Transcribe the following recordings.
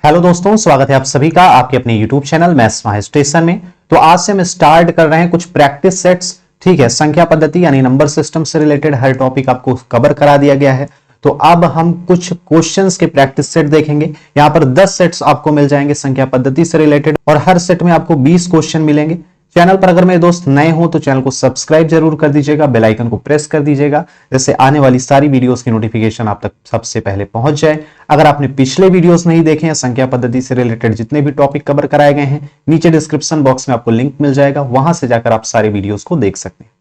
Hello दोस्तों, स्वागत है आप सभी का आपके अपने YouTube channel maths my station में। तो आज से हम स्टार्ट कर रहे हैं कुछ प्रैक्टिस सेट्स। ठीक है, संख्या पद्धति यानी नंबर सिस्टम से रिलेटेड हर टॉपिक आपको कवर करा दिया गया है। तो अब हम कुछ क्वेश्चंस के प्रैक्टिस सेट देखेंगे। यहाँ पर 10 सेट्स आपको मिल जाएंगे संख्या पद्धति से रिलेटेड और हर सेट में आपको 20 क्वेश्चन मिलेंगे। चैनल पर अगर मेरे दोस्त नए हो तो चैनल को सब्सक्राइब जरूर कर दीजिएगा, बेल आइकन को प्रेस कर दीजिएगा, जिससे आने वाली सारी वीडियोस की नोटिफिकेशन आप तक सबसे पहले पहुंच जाए। अगर आपने पिछले वीडियोस नहीं देखे हैं, संख्या पद्धति से रिलेटेड जितने भी टॉपिक कवर कराए गए हैं, नीचे डिस्क्रिप्शन बॉक्स में आपको लिंक मिल जाएगा, वहां से जाकर आप सारे वीडियोस को देख सकते हैं।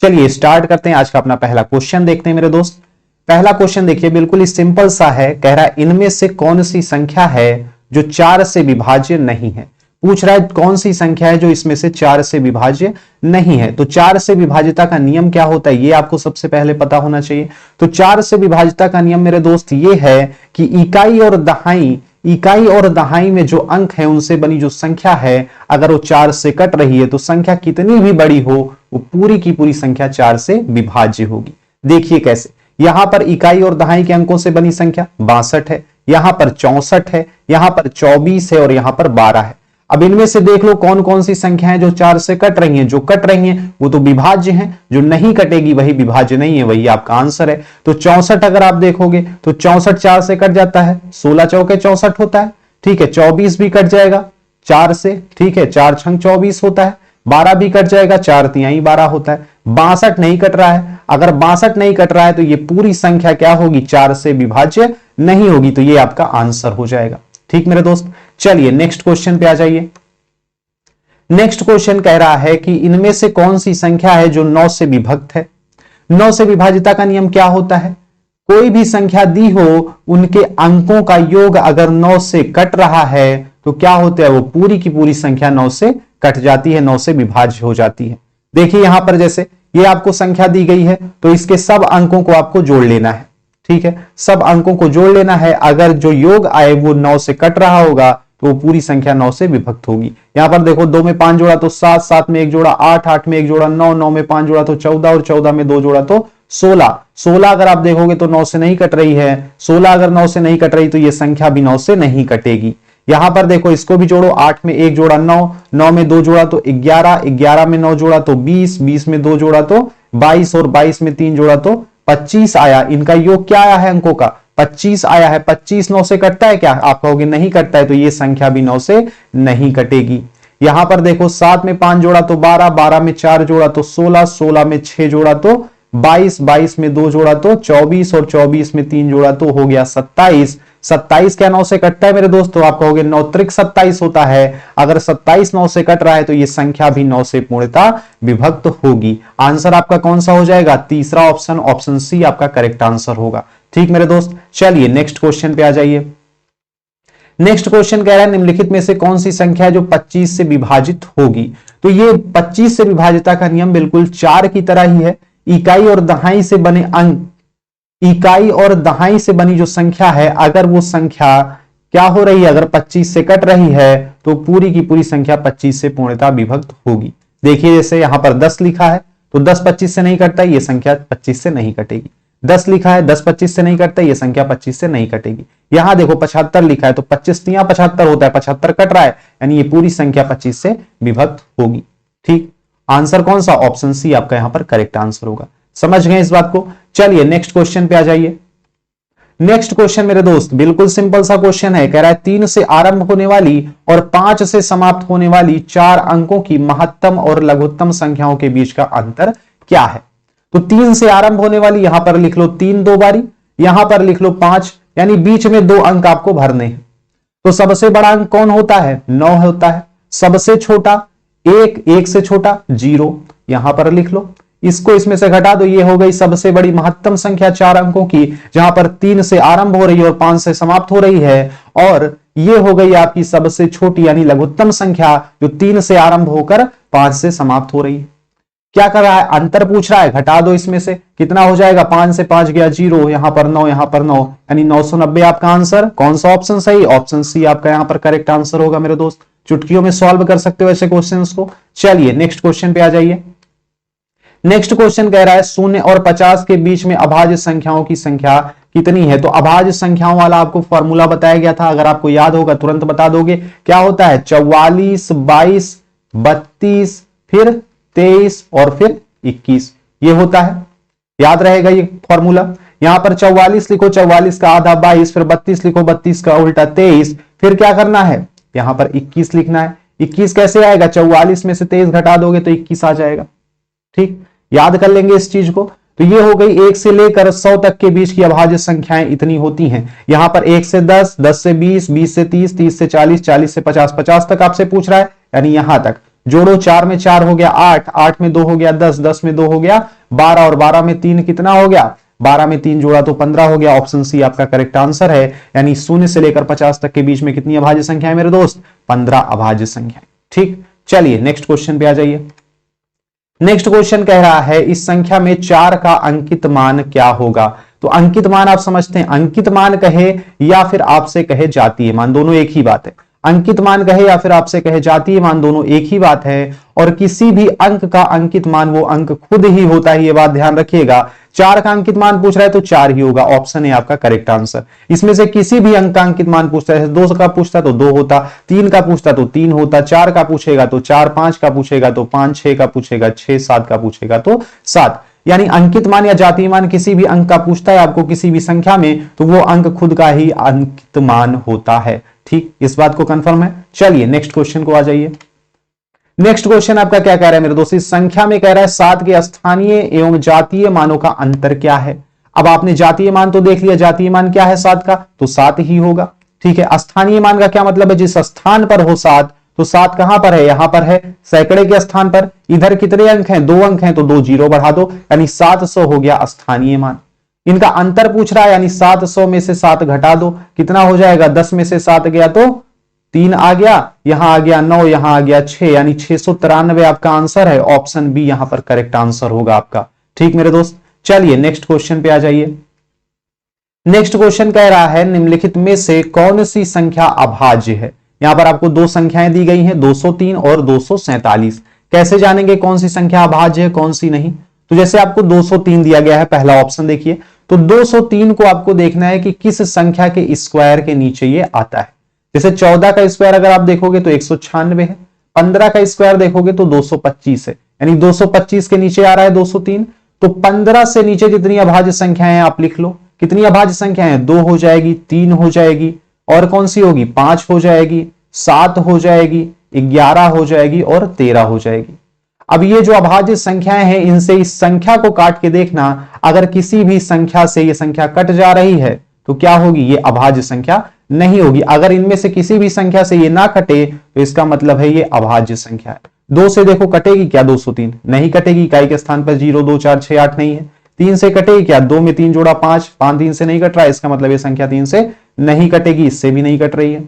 चलिए स्टार्ट करते हैं। आज का अपना पहला क्वेश्चन देखते हैं मेरे दोस्त। पहला क्वेश्चन देखिए, बिल्कुल ही सिंपल सा है। कह रहा है इनमें से कौन सी संख्या है जो 4 से विभाज्य नहीं है। पूछ रहा है कौन सी संख्या है जो इसमें से 4 से विभाज्य नहीं है। तो 4 से विभाज्यता का नियम क्या होता है ये आपको सबसे पहले पता होना चाहिए। तो 4 से विभाज्यता का नियम मेरे दोस्त ये है कि इकाई और दहाई में जो अंक है उनसे बनी जो संख्या है, अगर वो 4 से कट रही है तो संख्या कितनी भी बड़ी हो वो पूरी की पूरी संख्या 4 से विभाज्य होगी। देखिए कैसे, यहां पर इकाई और दहाई के अंकों से बनी संख्या 62 है, यहां पर 64 है, यहां पर 24 है और यहां पर 12 है। अब इनमें से देख लो कौन कौन सी संख्याएं जो 4 से कट रही हैं। जो कट रही हैं वो तो विभाज्य हैं, जो नहीं कटेगी वही विभाज्य नहीं है, वही आपका आंसर है। तो 64 अगर आप देखोगे तो 64 4 से कट जाता है, 16 चौके 64 होता है। ठीक है, 24 भी कट जाएगा 4 से। ठीक है, 4 छंग 24 होता है। 12 भी कट जाएगा, 4 तिहाई 12 होता है। 62 नहीं कट रहा है। अगर 62 नहीं कट रहा है तो ये पूरी संख्या क्या होगी, 4 से विभाज्य नहीं होगी। तो ये आपका आंसर हो जाएगा। ठीक मेरे दोस्त, चलिए नेक्स्ट क्वेश्चन पे आ जाइए। नेक्स्ट क्वेश्चन कह रहा है कि इनमें से कौन सी संख्या है जो 9 से विभक्त है। 9 से विभाज्यता का नियम क्या होता है, कोई भी संख्या दी हो उनके अंकों का योग अगर 9 से कट रहा है तो क्या होता है, वो पूरी की पूरी संख्या 9 से कट जाती है, 9 से विभाज्य हो जाती है। देखिए यहां पर जैसे ये आपको संख्या दी गई है तो इसके सब अंकों को आपको जोड़ लेना है। ठीक है, सब अंकों को जोड़ लेना है। अगर जो योग आए वो 9 से कट रहा होगा तो वो पूरी संख्या 9 से विभक्त होगी। यहां पर देखो 2 में 5 जोड़ा तो 7, 7 में 1 जोड़ा 8, 8 में 1 जोड़ा 9, 9 में 5 जोड़ा तो 14 और 14 में 2 जोड़ा तो 16। 16 अगर आप देखोगे तो 9 से नहीं कट रही है। 16 अगर 9 से नहीं कट रही तो ये संख्या भी 9 से नहीं कटेगी। यहां पर देखो इसको भी जोड़ो, 8 में 1 जोड़ा 9, 9 में 2 जोड़ा तो 11, 11 में 9 जोड़ा तो 20, 20 में 2 जोड़ा तो 22 और 22 में 3 जोड़ा तो 25 आया। इनका योग क्या आया है अंकों का, 25 आया है। 25 9 से कटता है क्या, आप कहोगे नहीं कटता है, तो ये संख्या भी 9 से नहीं कटेगी। यहां पर देखो 7 में 5 जोड़ा तो 12, 12 में 4 जोड़ा तो 16, 16 में 6 जोड़ा तो 22, 22 में 2 जोड़ा तो 24 और 24 में 3 जोड़ा तो हो गया 27। 27 क्या 9 से कटता है मेरे दोस्तों, आप कहोगे 9 त्रिक 27 होता है। अगर 27 9 से कट रहा है तो ये संख्या भी 9 से पूर्णतः विभक्त होगी। आंसर आपका कौन सा हो जाएगा, तीसरा ऑप्शन, ऑप्शन सी आपका करेक्ट आंसर होगा। ठीक मेरे दोस्त, चलिए नेक्स्ट क्वेश्चन पे आ जाइए। नेक्स्ट क्वेश्चन कह रहा है निम्नलिखित में से कौन सी संख्या है जो 25 से विभाजित होगी। तो ये 25 से विभाजिता का नियम बिल्कुल 4 की तरह ही है। इकाई और दहाई से बने अंक, इकाई और दहाई से बनी जो संख्या है, अगर वो संख्या क्या हो रही है, अगर 25 से कट रही है तो पूरी की पूरी संख्या 25 से पूर्णतः विभक्त होगी। देखिए जैसे यहां पर 10 लिखा है तो 10 25 से नहीं कटता, ये संख्या 25 से नहीं कटेगी। 10 लिखा है, 10 25 से नहीं कटता, ये संख्या 25 से नहीं कटेगी। यहां देखो 75 लिखा है तो 25 तिया 75 होता है, 75 कट रहा है, यानी ये पूरी संख्या 25 से विभक्त होगी। ठीक, आंसर कौन सा, ऑप्शन सी आपका यहां पर करेक्ट आंसर होगा। समझ गए इस बात को। चलिए नेक्स्ट क्वेश्चन पे आ जाइए। नेक्स्ट क्वेश्चन मेरे दोस्त बिल्कुल सिंपल सा क्वेश्चन है। कह रहा है 3 से आरंभ होने वाली और 5 से समाप्त होने वाली 4 अंकों की महत्तम और लघुत्तम संख्याओं के बीच का अंतर क्या है। तो 3 से आरंभ होने वाली, यहां पर लिख लो 3 दो बारी, यहां पर लिख लो 5, यानी बीच में 2 अंक आपको भरने हैं। तो सबसे बड़ा अंक कौन होता है, 9 होता है। सबसे छोटा 1, 1 से छोटा 0, यहां पर लिख लो। इसको इसमें से घटा दो, ये हो गई सबसे बड़ी महत्तम संख्या 4 अंकों की, जहां पर 3 से आरंभ हो रही है और 5 से समाप्त हो रही है। और ये हो गई आपकी सबसे छोटी यानी लघुत्तम संख्या जो 3 से आरंभ होकर 5 से समाप्त हो रही है। क्या कर रहा है, अंतर पूछ रहा है, घटा दो इसमें से, कितना हो जाएगा, 5 से 5 गया 0, यहां पर 9, यहां पर 9, यानी 990 आपका आंसर। कौन सा ऑप्शन सही, ऑप्शन सी आपका यहां पर करेक्ट आंसर होगा मेरे दोस्त। चुटकियों में सॉल्व कर सकते हो ऐसे क्वेश्चंस को। चलिए नेक्स्ट क्वेश्चन पे आ जाइए। नेक्स्ट क्वेश्चन कह रहा है 0 और 50 के बीच में अभाज्य संख्याओं की संख्या कितनी है। तो अभाज्य संख्याओं वाला आपको फॉर्मूला बताया गया था, अगर आपको याद होगा तुरंत बता दोगे। क्या होता है? 44, 22, 32, फिर 23 और फिर 21, ये होता है। याद रहेगा ये फॉर्मूला। यहां पर 44 लिखो, 44 का आधा 22, फिर 32 लिखो, 32 का उल्टा 23, फिर क्या करना है? यहां पर 21 लिखना है। 21 कैसे आएगा? 44 में से 23 घटा दोगे तो 21 आ जाएगा। ठीक, याद कर लेंगे इस चीज को। तो ये हो गई 1 से लेकर 100 तक के बीच की अभाज्य संख्याएं इतनी होती हैं। यहां पर 1 से 10, 10 से 20, 20 से 30, 30 से 40, 40 से 50, 50 तक आपसे पूछ रहा है, यानी यहां तक। जोड़ो, 4 में 4 हो गया 8, 8 में 2 हो गया 10, 10 में 2 हो गया 12, और 12 में 3 कितना हो गया? 12 में 3 जोड़ा तो 15 हो गया। ऑप्शन सी आपका करेक्ट आंसर है। यानी 0 से लेकर 50 तक के बीच में कितनी अभाज्य संख्या है मेरे दोस्त? 15 अभाज्य संख्या। ठीक, चलिए नेक्स्ट क्वेश्चन पे आ जाइए। नेक्स्ट क्वेश्चन कह रहा है इस संख्या में 4 का अंकित मान क्या होगा? तो अंकित मान आप समझते हैं, अंकित मान कहे या फिर आपसे कहे जातीय मान, दोनों एक ही बात है। अंकित मान कहे या फिर आपसे कहे जातीय मान, दोनों एक ही बात है। और किसी भी अंक का अंकित मान वो अंक खुद ही होता है, ये बात ध्यान रखिएगा। 4 का अंकित मान पूछ रहा है तो 4 ही होगा। ऑप्शन है आपका करेक्ट आंसर। इसमें से किसी भी अंक का अंकित मान पूछता है, 2 का पूछता तो 2 होता, 3 का पूछता तो 3 होता, 4 का पूछेगा तो 4, 5 का पूछेगा तो 5, 6 का पूछेगा 6, 7 का पूछेगा तो 7। यानी अंकित मान या जातीय मान किसी भी अंक का पूछता है आपको किसी भी संख्या में, तो वो अंक खुद का ही अंकित मान होता है। ठीक, इस बात को कंफर्म है। चलिए नेक्स्ट क्वेश्चन को आ जाइए। नेक्स्ट क्वेश्चन आपका क्या कह रहा है मेरे दोस्त? इस संख्या में कह रहा है 7 के स्थानीय एवं जातीय मानों का अंतर क्या है? अब आपने जातीय मान तो देख लिया, जातीय मान क्या है 7 का? तो 7 ही होगा। ठीक है, स्थानीय मान का क्या मतलब है? जिस स्थान पर हो 7, तो 7 कहां पर है? यहां पर है, सैकड़े के स्थान पर। इधर कितने अंक हैं? 2 अंक हैं, तो 2 जीरो बढ़ा दो, यानी 700 हो गया स्थानीय मान। इनका अंतर पूछ रहा है, यानी 700 में से 7 घटा दो, कितना हो जाएगा? 10 में से 7 गया तो 3 आ गया, यहां आ गया 9, यहां आ गया 6, यानी 693 आपका आंसर है। ऑप्शन बी यहां पर करेक्ट आंसर होगा आपका। ठीक मेरे दोस्त, चलिए नेक्स्ट क्वेश्चन पे आ जाइए। नेक्स्ट क्वेश्चन कह रहा है निम्नलिखित में से कौन सी संख्या अभाज्य है? यहां पर आपको 2 संख्याएं दी गई हैं, 203 और 247। कैसे जानेंगे कौन सी संख्या अभाज्य है कौन सी नहीं? तो जैसे आपको 203 दिया गया है, पहला ऑप्शन देखिए। तो 203 को आपको देखना है कि किस संख्या के स्क्वायर के नीचे ये आता है। जैसे 14 का स्क्वायर अगर आप देखोगे तो 196 है, 15 का स्क्वायर देखोगे तो 225 है, यानी 225 के नीचे आ रहा है 203। तो 15 से नीचे जितनी अभाज्य संख्याएं आप लिख लो। कितनी अभाज्य संख्याएं? 2 हो जाएगी, 3 हो जाएगी, और कौन सी होगी? 5 हो जाएगी, 7 हो जाएगी, 11 हो जाएगी और 13 हो जाएगी। अब ये जो अभाज्य संख्याएं हैं, इनसे इस संख्या को काट के देखना, अगर किसी भी संख्या से ये संख्या कट जा रही है तो क्या होगी? ये अभाज्य संख्या नहीं होगी। अगर इनमें से किसी भी संख्या से ये ना कटे तो इसका मतलब है ये अभाज्य संख्या है। 2 से देखो कटेगी क्या? 203 नहीं कटेगी, इकाई के स्थान पर 0, 2, 4, 6, 8 नहीं है। 3 से कटेगी क्या? 2 में 3 जोड़ा 5, 5 3 से नहीं कट रहा है, इसका मतलब ये संख्या 3 से नहीं कटेगी, इससे भी नहीं कट रही है।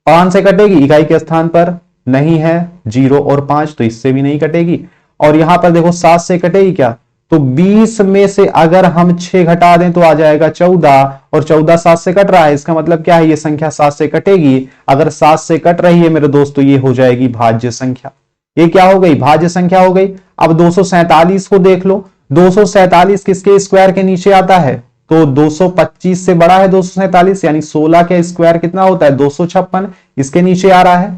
5 से कटेगी, इकाई के स्थान पर नहीं है 0 और 5, तो इससे भी नहीं कटेगी। और यहां पर देखो 7 से कटेगी क्या? तो 20 में से अगर हम 6 घटा दें तो आ जाएगा 14, और 14 7 से कट रहा है, इसका मतलब क्या है? ये संख्या 7 से कटेगी। अगर 7 से कट रही है मेरे दोस्तों, ये हो जाएगी भाज्य संख्या। ये क्या हो गई? भाज्य संख्या हो गई। अब 247 को देख लो, 247 किसके स्क्वायर के नीचे आता है? तो 225 से बड़ा है 247, यानी 16 के स्क्वायर कितना होता है? 256, इसके नीचे आ रहा है।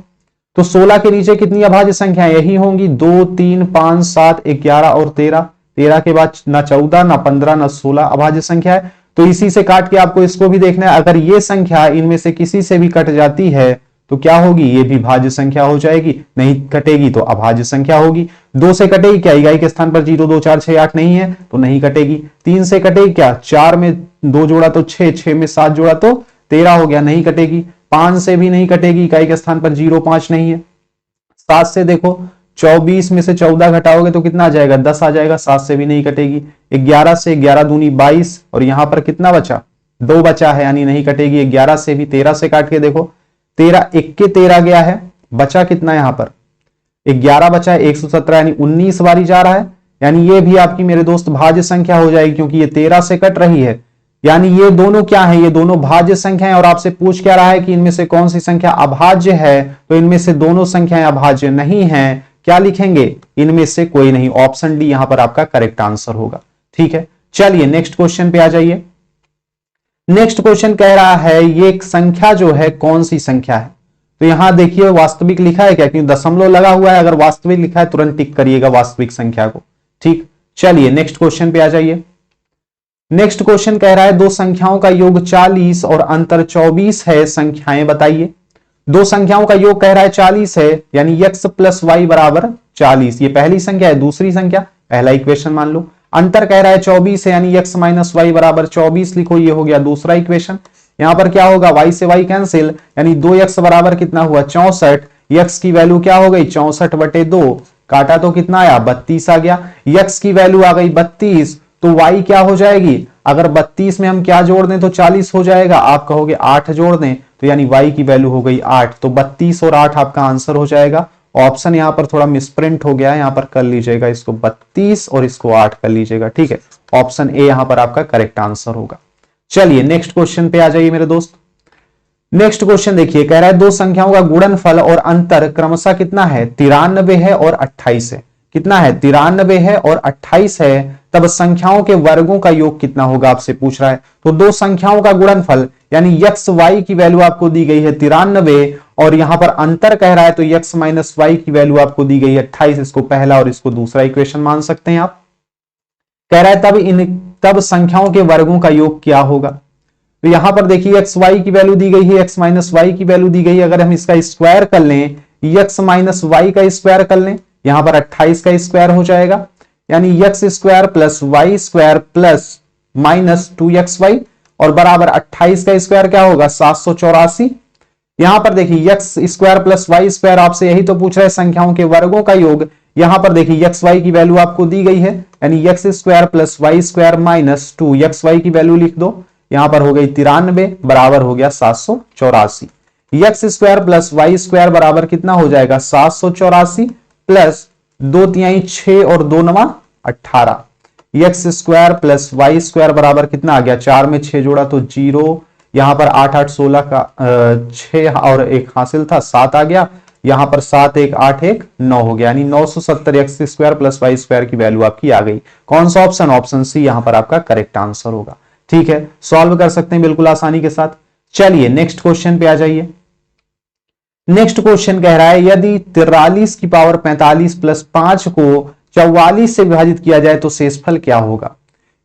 तो 16 के नीचे कितनी अभाज्य संख्या यही होंगी? 2, 3, 5, 7, 11 और 13। 13 के बाद ना 14, ना 15, ना 16 अभाज्य संख्या है। तो इसी से काट के आपको इसको भी देखना है। अगर ये संख्या इनमें से किसी से भी कट जाती है तो क्या होगी? ये भी भाज्य संख्या हो जाएगी। नहीं कटेगी तो अभाज्य संख्या होगी। 2 से कटेगी क्या? इकाई के स्थान पर 0, 2, 4, 6, 8 नहीं है, तो नहीं कटेगी। 3 से कटेगी क्या? 4 में 2 जोड़ा तो 6, 6 में 7 जोड़ा तो 13 हो गया, नहीं कटेगी। 5 से भी नहीं कटेगी, इकाई के स्थान पर 0, 5 नहीं है। 7 से देखो, 24 में से 14 घटाओगे तो कितना आ जाएगा? 10 आ जाएगा, 7 से भी नहीं कटेगी। 11 से 11 दूनी 22, और यहां पर कितना बचा? 2 बचा है, यानी नहीं कटेगी। 11 से भी 13 से काट के देखो, 13 1 के 13 गया है, बचा कितना यहां पर? 11 बचा है, 117, यानी 19 बारी जा रहा है, यानी ये भी आपकी मेरे दोस्त भाज्य संख्या हो जाएगी, क्योंकि ये 13 से कट रही है। यानी ये दोनों क्या है? ये दोनों भाज्य संख्याएं। और आपसे पूछ क्या रहा है कि इनमें से कौन सी संख्या अभाज्य है? तो इनमें से दोनों संख्याएं अभाज्य नहीं है। क्या लिखेंगे? इनमें से कोई नहीं। ऑप्शन डी यहां पर आपका करेक्ट आंसर होगा। ठीक है, चलिए नेक्स्ट क्वेश्चन पे आ जाइए। नेक्स्ट क्वेश्चन कह रहा है ये एक संख्या जो है कौन सी संख्या है। तो यहां देखिए वास्तविक लिखा है क्या, क्योंकि दशमलव लगा हुआ है, अगर वास्तविक लिखा है तुरंत टिक करिएगा वास्तविक संख्या को। ठीक, चलिए नेक्स्ट क्वेश्चन पे आ जाइए। नेक्स्ट क्वेश्चन कह रहा है दो संख्याओं का योग 40 और अंतर 24 है, संख्याएं बताइए। दो संख्याओं का योग कह रहा है 40 है, यानी x प्लस वाई बराबर 40, ये पहली संख्या है। दूसरी संख्या पहला इक्वेशन मान लो। अंतर कह रहा है 24 है, यानी x माइनस वाई बराबर 24 लिखो, ये हो गया दूसरा इक्वेशन। यहां पर क्या होगा, y से y कैंसिल, यानी 2x बराबर कितना हुआ 64। x की वैल्यू क्या हो गई 64/2, काटा तो कितना आया 32 आ गया। x की वैल्यू आ गई 32, तो y क्या हो जाएगी, अगर 32 में हम क्या जोड़ दें तो 40 हो जाएगा। आप कहोगे 8 जोड़ दें, तो यानी y की वैल्यू हो गई 8। तो 32 और 8 आपका आंसर हो जाएगा। ऑप्शन यहां पर थोड़ा मिसप्रिंट हो गया है, यहां पर कर लीजिएगा इसको 32 और इसको 8 कर लीजिएगा। ठीक है, ऑप्शन ए यहां पर आपका करेक्ट आंसर होगा। चलिए नेक्स्ट क्वेश्चन पे आ जाइए मेरे दोस्त। नेक्स्ट क्वेश्चन देखिए, कह रहा है दो संख्याओं का गुणनफल और अंतर क्रमशः कितना है, 93 है और 28 है। कितना है, 93 है और 28 है, तब संख्याओं के वर्गों का योग कितना होगा, आपसे पूछ रहा है। तो दो संख्याओं का गुणनफल यानी x y की वैल्यू आपको दी गई है 93 और यहां पर अंतर कह रहा है, तो x माइनस वाई की वैल्यू आपको दी गई है 28। इसको पहला और इसको दूसरा इक्वेशन मान सकते हैं आप। कह रहा है तब संख्याओं के वर्गों का योग क्या होगा। तो यहां पर देखिए एक्स वाई की वैल्यू दी गई है, एक्स माइनस वाई की वैल्यू दी गई है। अगर हम इसका स्क्वायर कर लें, एक्स माइनस वाई का स्क्वायर कर लें, यहां पर 28 का स्क्वायर हो जाएगा, यानी x square plus y square plus minus 2xy और बराबर 28 का स्क्वायर क्या होगा 784। यहां पर देखिए x square plus y square, आपसे यही तो पूछ रहा है संख्याओं के वर्गों का योग। यहां पर देखिए एक्स वाई की वैल्यू आपको दी गई है, यानी x square plus y square minus 2xy की वैल्यू लिख दो, यहां पर हो गई 93 बराबर हो गया 784। X square plus y square बराबर कितना हो जाएगा 784 प्लस 2 तिहाई 6 और 2 नवा 18। X square plus y square बराबर कितना आ गया, 4 में 6 जोड़ा तो 0, यहां पर 8 8 16 का 6 और 1 हासिल था 7 आ गया, यहां पर 7 1 8 1 9 हो गया, यानी 970 x square plus y square की वैल्यू आपकी आ गई। कौन सा ऑप्शन, ऑप्शन सी यहां पर आपका करेक्ट आंसर होगा। ठीक है, सॉल्व कर सकते हैं बिल्कुल आसानी के साथ। चलिए नेक्स्ट क्वेश्चन पे आ जाइए। नेक्स्ट क्वेश्चन कह रहा है यदि 43 की पावर 45 प्लस 5 को 44 से विभाजित किया जाए तो शेषफल क्या होगा।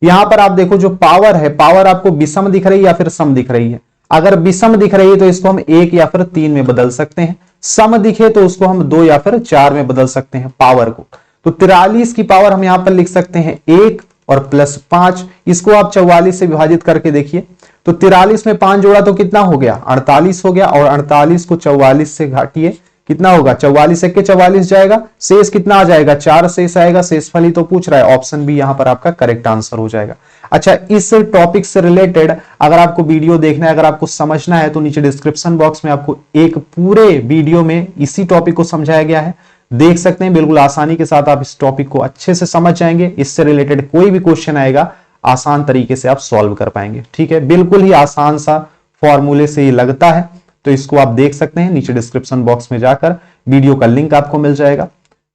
यहां पर आप देखो जो पावर है, पावर आपको विषम दिख रही है या फिर सम दिख रही है। अगर विषम दिख रही है तो इसको हम 1 या फिर 3 में बदल सकते हैं, सम दिखे तो उसको हम 2 या फिर 4 में बदल सकते हैं पावर को। तो 43 की पावर हम यहां पर लिख सकते हैं 1 और प्लस 5, इसको आप 44 से विभाजित करके देखिए, तो 43 में 5 जोड़ा तो कितना हो गया 48 हो गया, और 48 को 44 से घाटिए कितना होगा 44 1 के 44 जाएगा, शेष कितना आ जाएगा 4 शेष आएगा। शेषफल ही तो पूछ रहा है, ऑप्शन बी यहां पर आपका करेक्ट आंसर हो जाएगा। अच्छा, इस टॉपिक से रिलेटेड अगर आपको वीडियो देखना है, अगर आपको समझना है, तो नीचे डिस्क्रिप्शन बॉक्स में आपको एक पूरे वीडियो में इसी टॉपिक को समझाया गया है, देख सकते हैं। बिल्कुल आसानी के साथ आप इस टॉपिक को अच्छे से समझ जाएंगे, इससे रिलेटेड कोई भी क्वेश्चन आएगा आसान तरीके से आप सॉल्व कर पाएंगे। ठीक है, बिल्कुल ही आसान सा फॉर्मूले से ये लगता है, तो इसको आप देख सकते हैं, नीचे डिस्क्रिप्शन बॉक्स में जाकर वीडियो का लिंक आपको मिल जाएगा।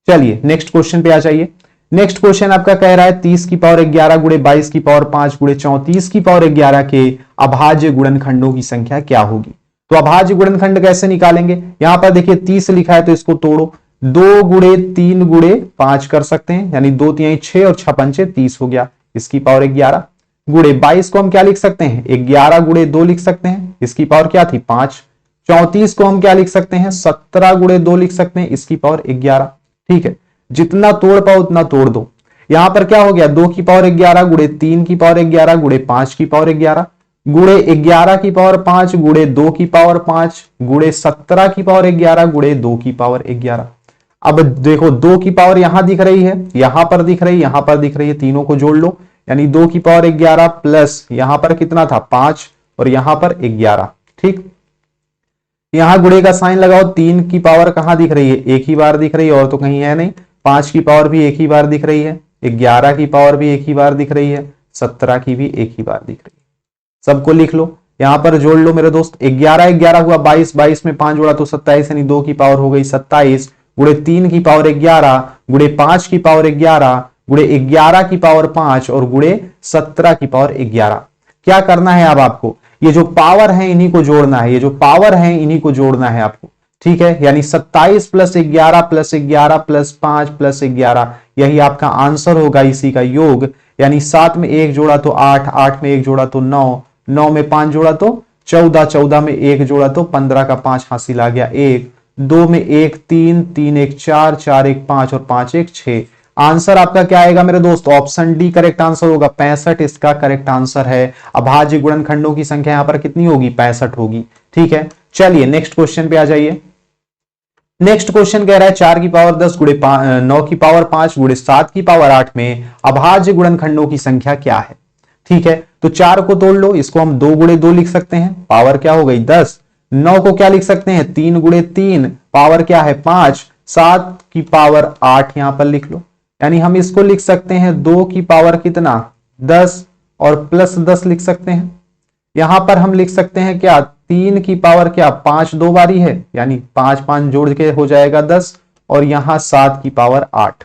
चलिए नेक्स्ट क्वेश्चन पे आ जाइए। नेक्स्ट क्वेश्चन आपका कह रहा है 30 की पावर 11 गुणे 22 की पावर 5 गुणे 34 की पावर 11 के अभाज्य गुणनखंडों की संख्या क्या होगी। तो अभाज्य गुणनखंड कैसे निकालेंगे, यहां पर देखिए 30 लिखा है तो इसको तोड़ो, 2 गुणे 3 गुणे 5 कर सकते हैं, यानी 2 तिहाई 6 और 6 पंचे 30 हो गया, इसकी पावर 11 गुणे 22 को हम क्या लिख सकते हैं 11 गुणे 2 लिख सकते हैं, इसकी पावर क्या थी 5। 34 को हम क्या लिख सकते हैं 17 गुणे 2 लिख सकते हैं, इसकी पावर 11। ठीक है, जितना तोड़ पाओ उतना तोड़ दो। यहां पर क्या हो गया 2 की पावर 11 गुणे 3 की पावर 11 गुणे 5 की पावर 11 गुणे 11 की पावर 5 गुणे 2 की पावर 5 गुणे 17 की पावर 11 गुणे 2 की पावर 11। अब देखो 2 की पावर यहां दिख रही है, यहां पर दिख रही है, यहां पर दिख रही है, तीनों को जोड़ लो, यानी 2 की पावर 11 प्लस यहां पर कितना था 5 और यहां पर 11। ठीक, यहां गुणे का साइन लगाओ, 3 की पावर कहां दिख रही है एक ही बार दिख रही है, और तो कहीं है नहीं। 5 की पावर भी एक ही बार दिख रही है, 11 की पावर भी एक ही बार दिख रही है, 17 की भी एक ही बार दिख रही है। सबको लिख लो, यहां पर जोड़ लो मेरे दोस्त, 11 11 हुआ 22, 22 में 5 जोड़ा तो 27, यानी 2 की पावर हो गई 27 गुणे 3 की पावर 11 गुणे 5 की पावर 11 गुणे 11 की पावर 5 और गुणे 17 की पावर 11। क्या करना है अब आपको, ये जो पावर है इन्हीं को जोड़ना है, ये जो पावर है इन्हीं को जोड़ना है आपको, ठीक है। यानी 27 प्लस 11 प्लस 11 प्लस 5 प्लस 11, यही आपका आंसर होगा, इसी का योग। यानी 7 में 1 जोड़ा तो 8, 8 में 1 जोड़ा तो 9, 9 में 5 जोड़ा तो 14, 14 में 1 जोड़ा तो 15 का 5 हासिल आ गया 1, 2 में 1 3, 3 1 4, 4 1 5 और 5 1 6। आंसर आपका क्या आएगा मेरे दोस्त? ऑप्शन डी करेक्ट आंसर होगा, 65 इसका करेक्ट आंसर है। अभाज्य गुणनखंडों की संख्या यहां पर कितनी होगी? 65 होगी, ठीक है। चलिए नेक्स्ट क्वेश्चन पे आ जाइए। नेक्स्ट क्वेश्चन कह रहा है 4 की पावर 10 गुणे 9 की पावर 5 गुणे 7 की पावर 8 में अभाज्य गुणनखंडों की संख्या क्या है? ठीक है, तो 4 को तोड़ लो, इसको हम 2 गुणे 2 लिख सकते हैं, पावर क्या हो गई 10। 9 को क्या लिख सकते हैं? 3 गुणे 3, पावर क्या है 5। 7 की पावर 8 यहां पर लिख लो, यानी हम इसको लिख सकते हैं 2 की पावर कितना? 10 और प्लस 10 लिख सकते हैं। यहां पर हम लिख सकते हैं क्या? 3 की पावर क्या? 5 दो बारी है, यानी 5 5 जोड़ के हो जाएगा 10, और यहां 7 की पावर 8।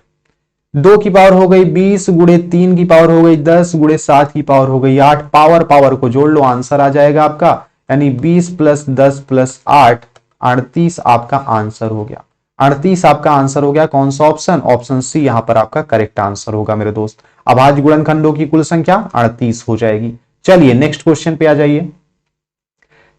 2 की पावर हो गई 20 गुणे 3 की पावर हो गई 10 गुणे 7 की पावर हो गई 8। पावर को जोड़ लो, आंसर आ जाएगा आपका, यानी 20 प्लस 10 प्लस 8, 38 आपका आंसर हो गया। 38 आपका आंसर हो गया। कौन सा ऑप्शन? ऑप्शन सी यहां पर आपका करेक्ट आंसर होगा मेरे दोस्त। अभाज्य गुणनखंडों की कुल संख्या 38 हो जाएगी। चलिए नेक्स्ट क्वेश्चन पे आ जाइए।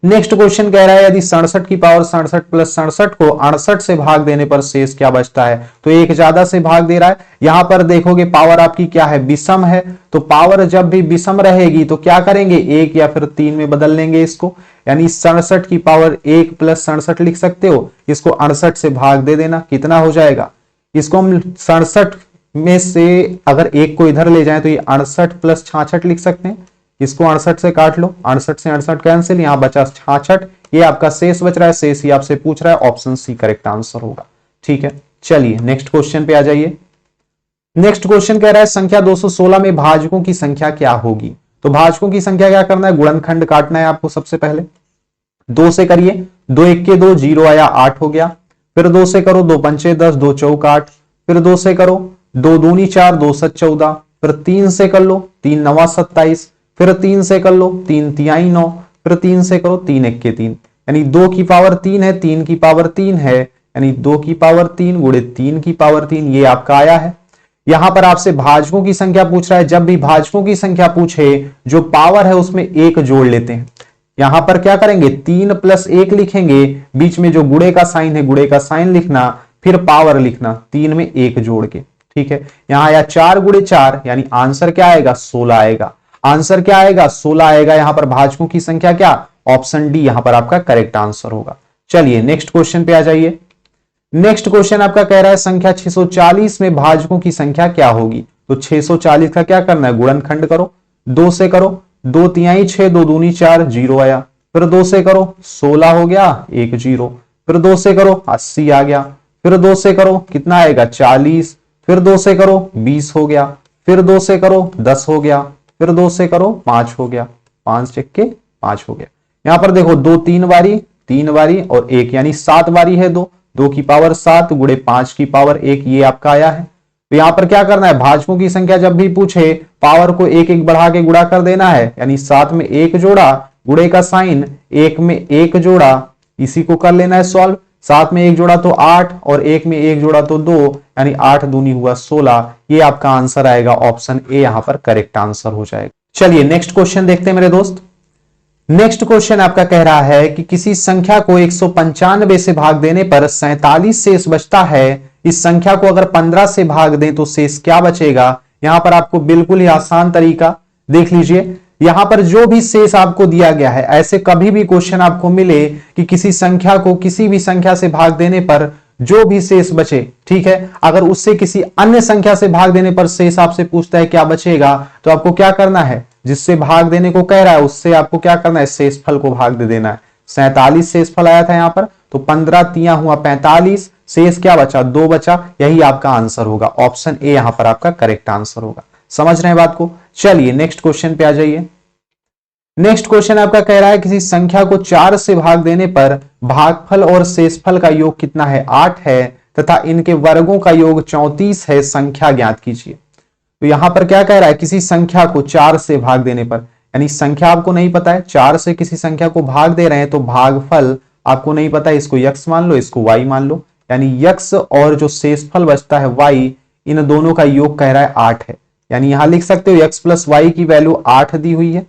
नेक्स्ट क्वेश्चन कह रहा है यदि 67 की पावर 67 प्लस 67 को 68 से भाग देने पर शेष क्या बचता है? तो एक ज्यादा से भाग दे रहा है। यहां पर देखोगे पावर आपकी क्या है? विषम है, तो पावर जब भी विषम रहेगी तो क्या करेंगे? 1 या फिर 3 में बदल लेंगे इसको, यानी 67 की पावर 1 प्लस 67 लिख सकते हो, इसको 68 से भाग दे देना, कितना हो जाएगा? इसको हम 67 में से अगर 1 को इधर ले जाएं तो ये 68 प्लस 66 लिख सकते हैं, इसको 68 से काट लो, 68 से 68 कैंसिल, यहां बचा 66, ये आपका शेष बच रहा है, शेष ही आपसे पूछ रहा है, ऑप्शन सी करेक्ट आंसर होगा, ठीक है। चलिए नेक्स्ट क्वेश्चन पे आ जाइए। नेक्स्ट क्वेश्चन कह रहा है संख्या 216 में भाजकों की संख्या क्या होगी? तो भाजकों की संख्या क्या करना है? गुणनखंड काटना है आपको। सबसे पहले 2 से करिए, 2 1 के 2, 0 आया 8 हो गया, फिर 2 से करो, 2 पंचे 10, 2 चौक 8, फिर 2 से करो, 2 दूनी 4, 2 सत 14, फिर 3 से कर लो, 3 नवा 27, फिर 3 से कर लो, 3 तिहाई 9, फिर 3 से करो, 3 1 के 3, यानी 2 की पावर 3 है, 3 की पावर 3 है, यानी 2 की पावर 3 गुणे 3 की पावर 3, ये आपका आया है। यहां पर आपसे भाजकों की संख्या पूछ रहा है। जब भी भाजकों की संख्या पूछे, जो पावर है उसमें 1 जोड़ लेते हैं। यहां पर क्या करेंगे? 3 प्लस 1 लिखेंगे, बीच में जो गुणे का साइन है गुणे का साइन लिखना, फिर पावर लिखना, 3 में 1 जोड़ के, ठीक है। यहां आया 4 गुणे 4, यानी आंसर क्या आएगा? 16 आएगा। आंसर क्या आएगा? 16 आएगा। यहां पर भाजकों की संख्या क्या? ऑप्शन डी यहां पर आपका करेक्ट आंसर होगा। चलिए नेक्स्ट क्वेश्चन पे आ जाइए। नेक्स्ट क्वेश्चन आपका कह रहा है संख्या 640 में भाजकों की संख्या क्या होगी? तो 640 का क्या करना है? गुणनखंड करो, 2 से करो, 2 तिहाई 6, 2 दूनी 4, 0 आया, फिर 2 से करो, 16 हो गया, 1 0, फिर 2 से करो, 80 आ गया, फिर 2 से करो, कितना आएगा? 40, फिर 2 से करो, 20 हो गया, फिर 2 से करो, 10 हो गया, फिर 2 से करो, 5 हो गया, 5 चक्के 5 हो गया। यहां पर देखो 2 3 बारी और 1, यानी 7 बारी है 2, 2 की पावर 7 गुणे 5 की पावर 1, ये आपका आया है। तो यहां पर क्या करना है? भाजकों की संख्या जब भी पूछे, पावर को 1 1 बढ़ा के गुणा कर देना है, यानी 7 में 1 जोड़ा, गुणे का साइन, 1 में 1 जोड़ा, इसी को कर लेना है सॉल्व। 7 में 1 जोड़ा तो 8 और 1 में 1 जोड़ा तो 2, यानी 8 दूनी हुआ 16, ये आपका आंसर आएगा। ऑप्शन ए यहां पर करेक्ट आंसर हो जाएगा। चलिए नेक्स्ट क्वेश्चन देखते हैं मेरे दोस्त। नेक्स्ट क्वेश्चन आपका कह रहा है कि किसी संख्या को 195 से भाग देने पर 47 शेष बचता है। इस संख्या को अगर 15 से भाग दें तो शेष क्या बचेगा? यहां पर आपको बिल्कुल ही आसान तरीका देख लीजिए। यहां पर जो भी शेष आपको दिया गया है, ऐसे कभी भी क्वेश्चन आपको मिले कि किसी संख्या को किसी भी संख्या से भाग देने पर जो भी शेष बचे, ठीक है, अगर उससे किसी अन्य संख्या से भाग देने पर शेष आपसे पूछता है क्या बचेगा, तो आपको क्या करना है? जिससे भाग देने को कह रहा है उससे आपको क्या करना है? शेषफल को भाग दे देना है। 47 शेषफल आया था यहां पर, तो 15 तिया हुआ 45, शेष क्या बचा? 2 बचा, यही आपका आंसर होगा। ऑप्शन ए यहां पर आपका करेक्ट आंसर होगा। समझ रहे हैं बात को? चलिए नेक्स्ट क्वेश्चन पे आ जाइए। नेक्स्ट क्वेश्चन आपका कह रहा है किसी संख्या को 4 से भाग देने पर भागफल और शेषफल का योग कितना है? 8 है, तथा इनके वर्गों का योग 34 है, संख्या ज्ञात कीजिए। तो यहां पर क्या कह रहा है? किसी संख्या को 4 से भाग देने पर, यानी संख्या आपको नहीं पता है, 4 से किसी संख्या को भाग दे रहे हैं तो भागफल आपको नहीं पता है, इसको x मान लो, इसको y मान लो, यानी x और जो शेषफल बचता है y, इन दोनों का योग कह रहा है 8 है। यानी यहां लिख सकते हो x प्लस y की वैल्यू 8 दी हुई है,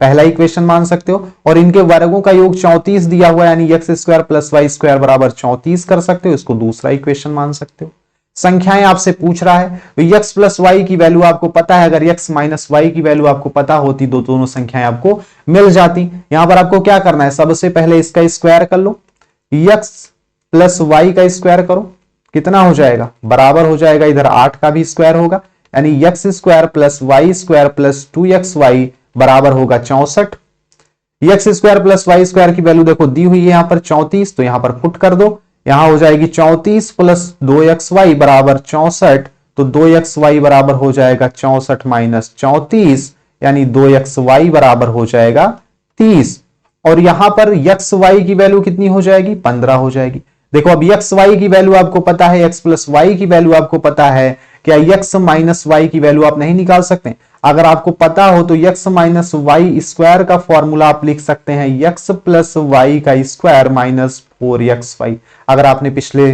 पहला इक्वेशन मान सकते हो, और इनके वर्गों का योग 34 दिया हुआ है, यानी x square plus y square बराबर 34 कर सकते हो, इसको दूसरा इक्वेशन मान सकते हो। संख्याएं आपसे पूछ रहा है तो x प्लस वाई की वैल्यू आपको पता है, अगर x माइनस वाई की वैल्यू आपको पता होती तो दोनों संख्याएं आपको मिल जाती। यहां पर आपको क्या करना है, सबसे पहले इसका स्क्वायर कर लो, x प्लस वाई का स्क्वायर करो, कितना हो जाएगा, बराबर हो जाएगा इधर 8 का भी स्क्वायर होगा, यानी x square plus y square plus 2xy बराबर होगा 64। x square plus y square की वैल्यू देखो दी हुई है यहां पर 34, तो यहां पर पुट कर दो, यहां हो जाएगी 34 प्लस 2xy बराबर 64, तो 2xy बराबर हो जाएगा 64 माइनस 34, यानी 2xy बराबर हो जाएगा 30, और यहां पर xy की वैल्यू कितनी हो जाएगी, 15 हो जाएगी। देखो अब xy की वैल्यू आपको पता है, x प्लस वाई की वैल्यू आपको पता है, क्या x माइनस वाई की वैल्यू आप नहीं निकाल सकते? अगर आपको पता हो तो x माइनस वाई स्क्वायर का फॉर्मूला आप लिख सकते हैं x प्लस वाई का स्क्वायर माइनस 4xy। अगर आपने पिछले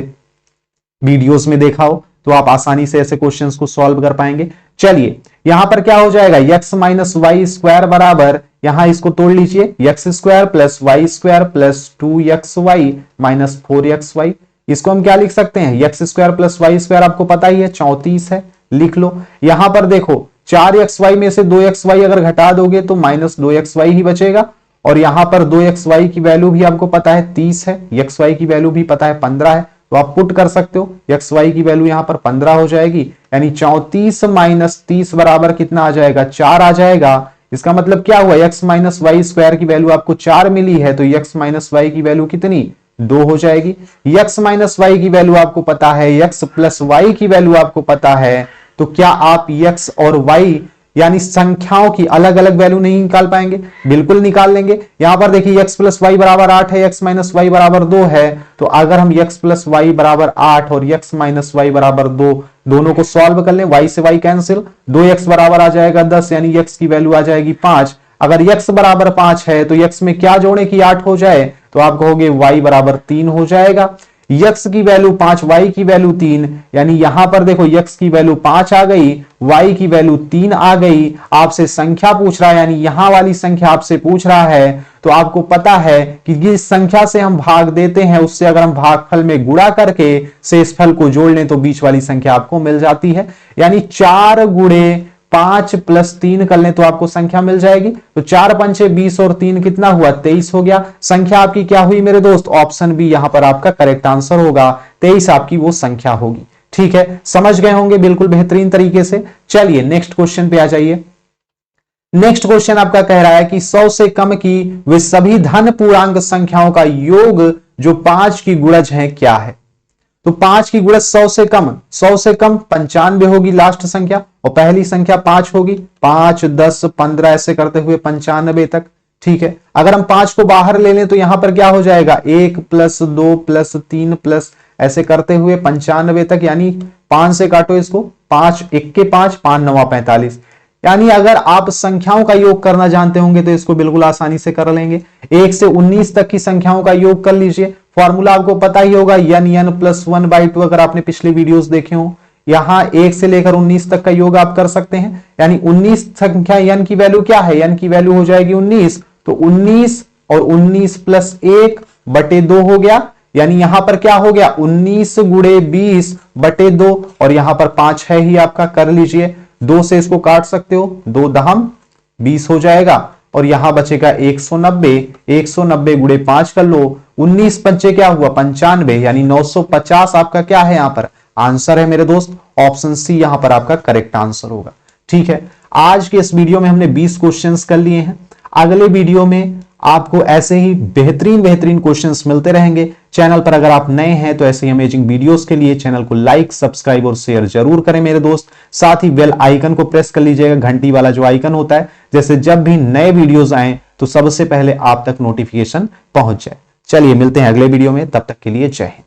वीडियोस में देखा हो तो आप आसानी से ऐसे क्वेश्चंस को सॉल्व कर पाएंगे। चलिए यहां पर क्या हो जाएगा, x माइनस वाई स्क्वायर बराबर, यहां इसको तोड़ लीजिए, x square plus y square plus 2xy minus 4xy। इसको हम क्या लिख सकते हैं, x square plus y square आपको पता ही है 34 है, लिख लो। यहां पर देखो 4xy में से 2xy अगर घटा दोगे तो माइनस 2xy ही बचेगा, और यहां पर 2xy की वैल्यू भी आपको पता है 30 है, xy की वैल्यू भी पता है 15 है, तो आप पुट कर सकते हो, xy की वैल्यू यहां पर 15 हो जाएगी, यानी 34 माइनस 30 बराबर कितना आ जाएगा, 4 आ जाएगा। इसका मतलब क्या हुआ, x माइनस वाई स्क्वायर की वैल्यू आपको 4 मिली है, तो x माइनस वाई की वैल्यू कितनी, 2 हो जाएगी। x माइनस वाई की वैल्यू आपको पता है, x प्लस वाई की वैल्यू आपको पता है, तो क्या आप x और y यानी संख्याओं की अलग अलग वैल्यू नहीं निकाल पाएंगे? बिल्कुल निकाल लेंगे। यहां पर देखिए x प्लस वाई बराबर 8 है, x माइनस वाई बराबर 2 है, तो अगर हम x प्लस वाई बराबर 8 और x माइनस वाई बराबर 2 दोनों को सॉल्व कर लें, y से y कैंसिल, 2x बराबर आ जाएगा 10, यानी x की वैल्यू आ जाएगी 5। अगर x बराबर 5 है तो x में क्या जोड़े कि 8 हो जाए, तो आप कहोगे y बराबर 3 हो जाएगा। x की वैल्यू 5, y की वैल्यू 3, यानी यहां पर देखो x की वैल्यू 5 आ गई, y की वैल्यू 3 आ गई। आपसे संख्या पूछ रहा है, यानी यहां वाली संख्या आपसे पूछ रहा है, तो आपको पता है कि जिस संख्या से हम भाग देते हैं उससे अगर हम भागफल में गुणा करके शेषफल को जोड़ लें तो बीच वाली संख्या आपको मिल जाती है, यानी 4 गुणे 5 प्लस 3 कर लें तो आपको संख्या मिल जाएगी। तो 4 पंचे 20 और 3 कितना हुआ, 23 हो गया। संख्या आपकी क्या हुई मेरे दोस्त, ऑप्शन बी यहां पर आपका करेक्ट आंसर होगा, 23 आपकी वो संख्या होगी। ठीक है, समझ गए होंगे बिल्कुल बेहतरीन तरीके से। चलिए नेक्स्ट क्वेश्चन पे आ जाइए। नेक्स्ट क्वेश्चन आपका कह रहा है कि 100 से कम की वे सभी धन पूर्णांक संख्याओं का योग जो 5 की गुणज है क्या है? तो 5 की गुणज 100 से कम, 100 से कम 95 होगी लास्ट संख्या, और पहली संख्या 5 होगी, 5 10 15 ऐसे करते हुए 95 तक। ठीक है, अगर हम 5 को बाहर ले लें तो यहां पर क्या हो जाएगा, 1 प्लस 2 प्लस 3 प्लस ऐसे करते हुए 95 तक, यानी 5 से काटो इसको, 5 1 के 5 5 9 45, यानी अगर आप संख्याओं का योग करना जानते होंगे तो इसको बिल्कुल आसानी से कर लेंगे। 1 से 19 तक की संख्याओं का योग कर लीजिए, फॉर्मूला आपको पता ही होगा n प्लस 1/2, अगर आपने पिछले वीडियोस देखे हो। यहां 1 से लेकर 19 तक का योग आप कर सकते हैं, यानी 19 संख्या n की वैल्यू क्या है, n की वैल्यू हो जाएगी 19, तो 19 और 19 प्लस 1 बटे 2 हो गया, यानी यहां पर क्या हो गया, 19 गुणे 20 बटे 2, और यहां पर 5 है ही आपका, कर लीजिए, 2 से इसको काट सकते हो, 2 दहम 20 हो जाएगा, और यहां बचेगा 190, 190 गुणे 5 कर लो, 19 पंचे क्या हुआ 95, यानी 950 आपका क्या है यहां पर आंसर है मेरे दोस्त, ऑप्शन सी यहां पर आपका करेक्ट आंसर होगा। ठीक है, आज के इस वीडियो में हमने 20 क्वेश्चंस कर लिए हैं। अगले वीडियो में आपको ऐसे ही बेहतरीन क्वेश्चंस मिलते रहेंगे। चैनल पर अगर आप नए हैं तो ऐसे ही अमेजिंग वीडियोस के लिए चैनल को लाइक सब्सक्राइब और शेयर जरूर करें मेरे दोस्त। साथ ही बेल आइकन को प्रेस कर लीजिएगा, घंटी वाला जो आइकन होता है, जैसे जब भी नए वीडियोस आए तो सबसे पहले आप तक नोटिफिकेशन पहुंच जाए। चलिए मिलते हैं अगले वीडियो में, तब तक के लिए जय हिंद।